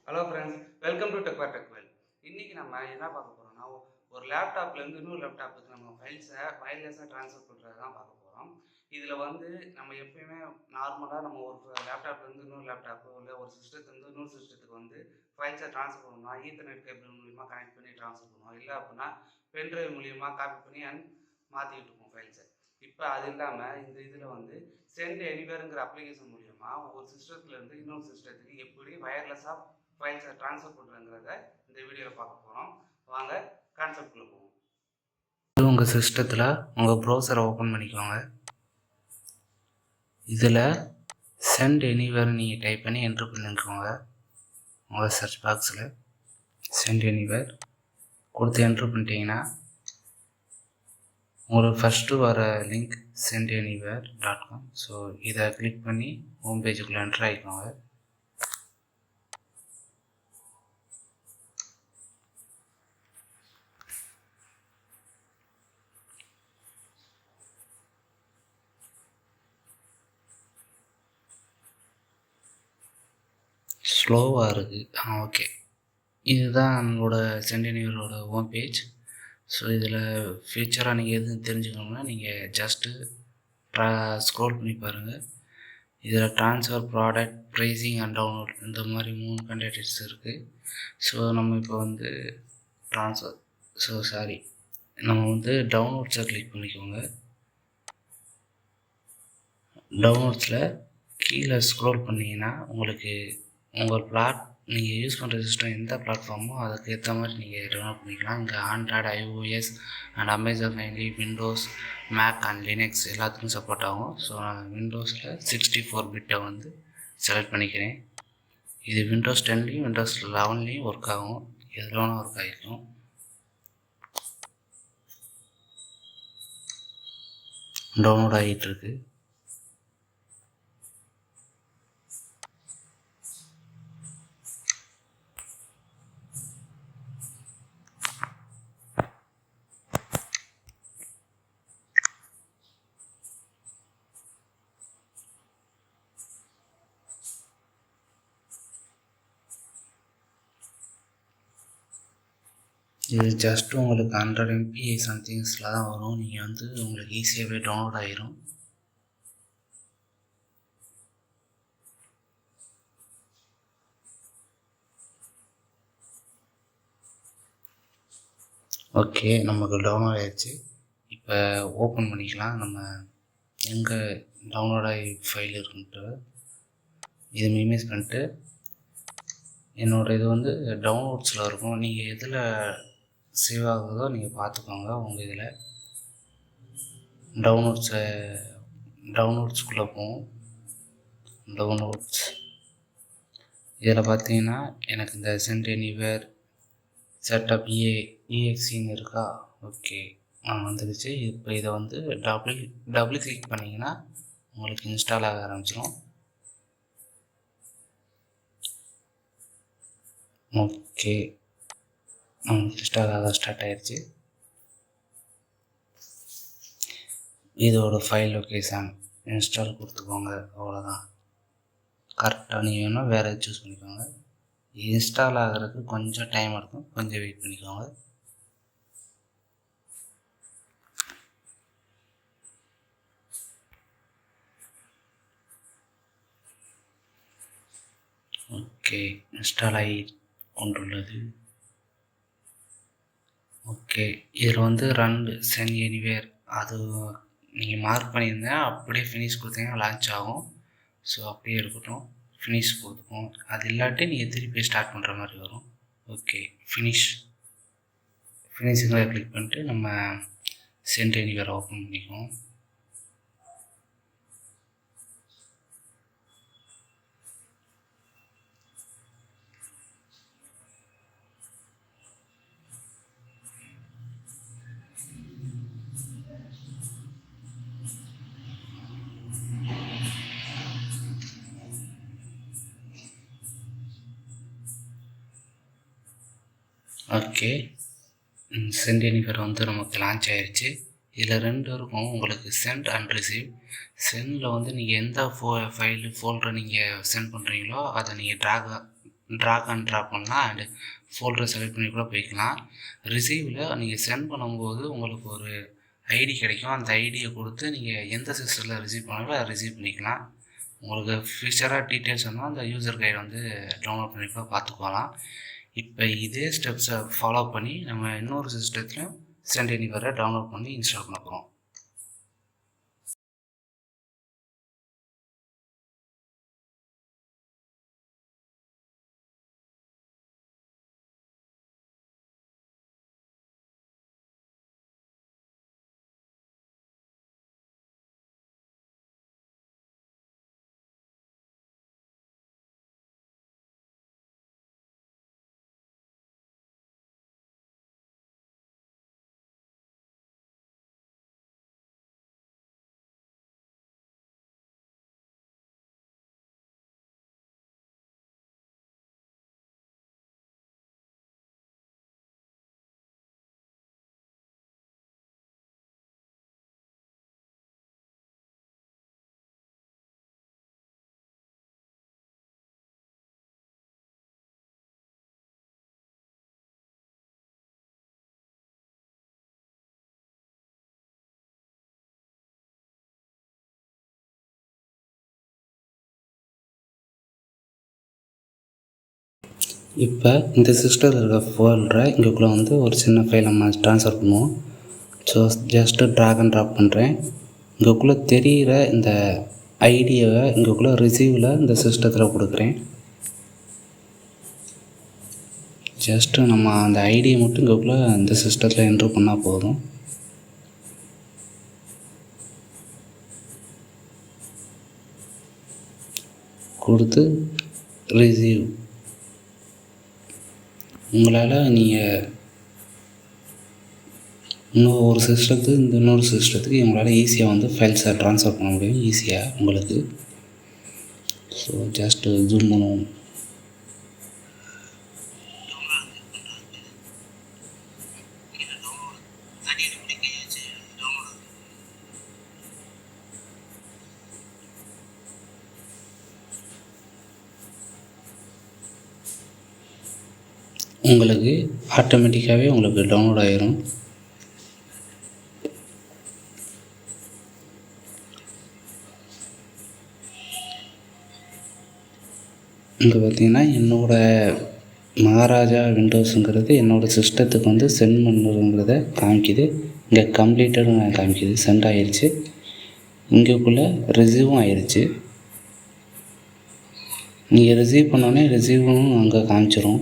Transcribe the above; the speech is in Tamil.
Hello friends, welcome to tech well. இன்னைக்கு நம்ம என்ன பார்க்க போறோம்னா, ஒரு லேப்டாப்லேருந்து இன்னொரு லேப்டாப்புக்கு நம்ம ஃபைல்ஸை வயர்லெஸ்ஸாக ட்ரான்ஸ்ஃபர் பண்ணுறது தான் பார்க்க போகிறோம். இதில் வந்து நம்ம எப்பயுமே நார்மலாக நம்ம ஒரு லேப்டாப்லேருந்து இன்னொரு லேப்டாப்பு இல்லை ஒரு சிஸ்டத்துலேருந்து இன்னொரு சிஸ்டத்துக்கு வந்து ஃபைல்ஸை ட்ரான்ஸ்ஃபர் பண்ணணும்னா ஈத்தர்நெட் கேபிள் மூலிமா கனெக்ட் பண்ணி ட்ரான்ஸ்ஃபர் பண்ணுவோம். இல்லை அப்படின்னா பென்ட்ரைவ் மூலிமா காப்பி பண்ணி மாற்றிக்கிட்டு இருப்போம் ஃபைல்ஸை. இப்போ அது இல்லாமல் இந்த இதில் வந்து சென்ட் எனிவேருங்கிற அப்ளிகேஷன் மூலிமா ஒரு சிஸ்டத்துலேருந்து இன்னொரு சிஸ்டத்துக்கு எப்படி வயர்லெஸ்ஸாக ஃபைல்ஸை ட்ரான்ஸ்ஃபர் பண்ணுறங்கிறத இந்த வீடியோவில் பார்க்க போகிறோம். வாங்க கான்செப்ட்குள்ளே போவோம். உங்கள் சிஸ்டத்தில் உங்கள் ப்ரௌசரை ஓப்பன் பண்ணிக்கோங்க. இதில் சென்ட் எனிவேர் நீங்கள் டைப் பண்ணி என்ட்ரு பண்ணிக்கோங்க. உங்கள் சர்ச் பாக்ஸில் சென்ட் எனிவேர் கொடுத்து என்ட்ரு பண்ணிட்டீங்கன்னா உங்களுக்கு ஃபஸ்ட்டு வர லிங்க் sendanywhere.com. ஸோ இதை கிளிக் பண்ணி ஹோம் பேஜுக்குள்ளே என்ட்ரு ஆகிக்கோங்க. ஸ்லோவாக இருக்குது. ஓகே, இதுதான் நம்மளோட சென்ட் ஹோம் பேஜ். ஸோ இதில் ஃபியூச்சராக நீங்கள் எதுவும் தெரிஞ்சுக்கணும்னா நீங்கள் ஜஸ்ட்டு ஸ்க்ரோல் பண்ணி பாருங்கள். இதில் transfer, product, pricing and download இந்த மாதிரி 3 கேண்டிடேட்ஸ் இருக்குது. ஸோ நம்ம இப்போ வந்து நம்ம வந்து டவுன்லோட்ஸை கிளிக் பண்ணிக்கோங்க. டவுன்லோட்ஸில் கீழே ஸ்க்ரோல் பண்ணிங்கன்னா உங்களுக்கு உங்கள் நீங்கள் யூஸ் பண்ணுற சிஸ்டம் எந்த பிளாட்ஃபார்மோ அதுக்கு ஏற்ற மாதிரி நீங்கள் டவுன்லோட் பண்ணிக்கலாம். இங்கே Android, iOS and Amazon Kindle Windows, Mac and Linux எல்லாத்துக்கும் சப்போர்ட் ஆகும். ஸோ நான் விண்டோஸில் 64 பிட்டை வந்து செலக்ட் பண்ணிக்கிறேன். இது விண்டோஸ் 10லேயும் விண்டோஸ் 11லேயும் ஒர்க் ஆகும். எதில் வேணால் ஒர்க் ஆகிக்கும். டவுன்லோட் ஆகிட்டுருக்கு. இது ஜஸ்ட்டு உங்களுக்கு 100 MB சம்திங்ஸில் தான் வரும். நீங்கள் வந்து உங்களுக்கு ஈஸியாகவே டவுன்லோட் ஆகிரும். ஓகே, நமக்கு டவுன்லோட் ஆகிடுச்சு. இப்போ ஓப்பன் பண்ணிக்கலாம். நம்ம எங்கே டவுன்லோட் ஆகி ஃபைல் இருக்குன்ட்டு இதை மினிமைஸ் பண்ணிட்டு என்னோடய இது வந்து டவுன்லோட்ஸில் இருக்கும். நீங்கள் எதில் சேவ் ஆகுதோ நீங்கள் பார்த்துக்கோங்க. உங்கள் இதில் டவுன்லோட்ஸ்குள்ளே போவோம். டவுன்லோட்ஸ் இதில் பார்த்தீங்கன்னா எனக்கு இந்த சென்ட் எனிவேர் செட்டப் EXEன்னு இருக்கா. ஓகே, வந்துடுச்சு. இப்போ இதை வந்து டபுள் கிளிக் பண்ணிங்கன்னா உங்களுக்கு இன்ஸ்டால் ஆக ஆரம்பிச்சிடும். ஓகே, இன்ஸ்டால் ஆக ஸ்டார்ட் ஆகிடுச்சு. இதோட ஃபைல் லொக்கேஷன் இன்ஸ்டால் கொடுத்துக்கோங்க. அவ்வளோதான். கரெக்டாக நீங்கள் வேணால் வேறு எது சூஸ் பண்ணிக்கோங்க. இன்ஸ்டால் ஆகிறதுக்கு கொஞ்சம் டைம் எடுக்கும், கொஞ்சம் வெயிட் பண்ணிக்கோங்க. ஓகே, இன்ஸ்டால் ஆகி கொண்டுள்ளது. ஓகே, இதில் வந்து ரன் சென்ட் எனிவேர் அது நீங்கள் மார்க் பண்ணியிருந்தேன். அப்படியே ஃபினிஷ் கொடுத்தீங்கன்னா லான்ச் ஆகும். ஸோ அப்படியே இருக்கட்டும், ஃபினிஷ் கொடுத்துப்போம். அது இல்லாட்டி நீங்கள் திருப்பி ஸ்டார்ட் பண்ணுற மாதிரி வரும். ஓகே, ஃபினிஷிங்கில் கிளிக் பண்ணிட்டு நம்ம சென்ட் எனிவேர் ஓப்பன் பண்ணிக்குவோம். ஓகே, சென்ட் எனிவேர் வந்து நமக்கு லான்ச் ஆகிடுச்சு. இதில் 2 இருக்கும் உங்களுக்கு, சென்ட் அண்ட் ரிசீவ். சென்டில் வந்து நீங்கள் எந்த ஃபோல்டரை நீங்கள் சென்ட் பண்ணுறீங்களோ அதை நீங்கள் ட்ராக் அண்ட் ட்ராப் பண்ணலாம். அண்டு ஃபோல்டரை செலக்ட் பண்ணி கூட போய்க்கலாம். ரிசீவில் நீங்கள் சென்ட் பண்ணும்போது உங்களுக்கு ஒரு ஐடி கிடைக்கும். அந்த ஐடியை கொடுத்து நீங்கள் எந்த சிஸ்டத்தில் ரிசீவ் பண்ணாலும் அதை ரிசீவ் பண்ணிக்கலாம். உங்களுக்கு ஃபியூச்சராக டீட்டெயில்ஸ் வேணும்னா அந்த யூசர் கைடு வந்து டவுன்லோட் பண்ணி கூட பார்த்துக்கலாம். இப்போ இதே ஸ்டெப்ஸை ஃபாலோ பண்ணி நம்ம இன்னொரு சிஸ்டத்துலையும் சென்ட் எனிவரை டவுன்லோட் பண்ணி இன்ஸ்டால் பண்ண போகிறோம். இப்போ இந்த சிஸ்டத்தில் இருக்க ஃபோல்டரை இங்கேக்குள்ளே வந்து ஒரு சின்ன ஃபைல் நம்ம ட்ரான்ஸ்ஃபர் பண்ணுவோம். So just drag and drop பண்ணுறேன். இங்கேக்குள்ளே தெரிகிற இந்த ஐடியாவை இங்கேக்குள்ளே ரிசீவில் இந்த சிஸ்டத்தில் கொடுக்குறேன். ஜஸ்ட்டு நம்ம அந்த ஐடியை மட்டும் இங்கேக்குள்ளே இந்த சிஸ்டத்தில் என்ட்ரு பண்ணால் போதும். கொடுத்து ரிசீவ். உங்களால் நீங்கள் இன்னொரு சிஸ்டத்துக்கு இன்னொரு சிஸ்டத்துக்கு உங்களால் ஈஸியாக வந்து ஃபைல்ஸை ட்ரான்ஸ்ஃபர் பண்ண முடியும் ஈஸியாக உங்களுக்கு. ஸோ ஜஸ்ட்டு ஜூம் பண்ணுவோம். உங்களுக்கு ஆட்டோமேட்டிக்காகவே உங்களுக்கு டவுன்லோட் ஆகிரும். இங்கே பார்த்தீங்கன்னா என்னோடய மகாராஜா விண்டோஸுங்கிறது என்னோடய சிஸ்டத்துக்கு வந்து சென்ட் பண்ணுறதுங்கிறத காமிக்குது. இங்கே கம்ப்ளீட்டடும் காமிக்குது, சென்ட் ஆகிடுச்சு. இங்கேக்குள்ளே ரிசீவும் ஆயிடுச்சு. நீங்கள் ரிசீவ் பண்ணோடனே ரிசீவும் அங்கே காமிச்சிரும்.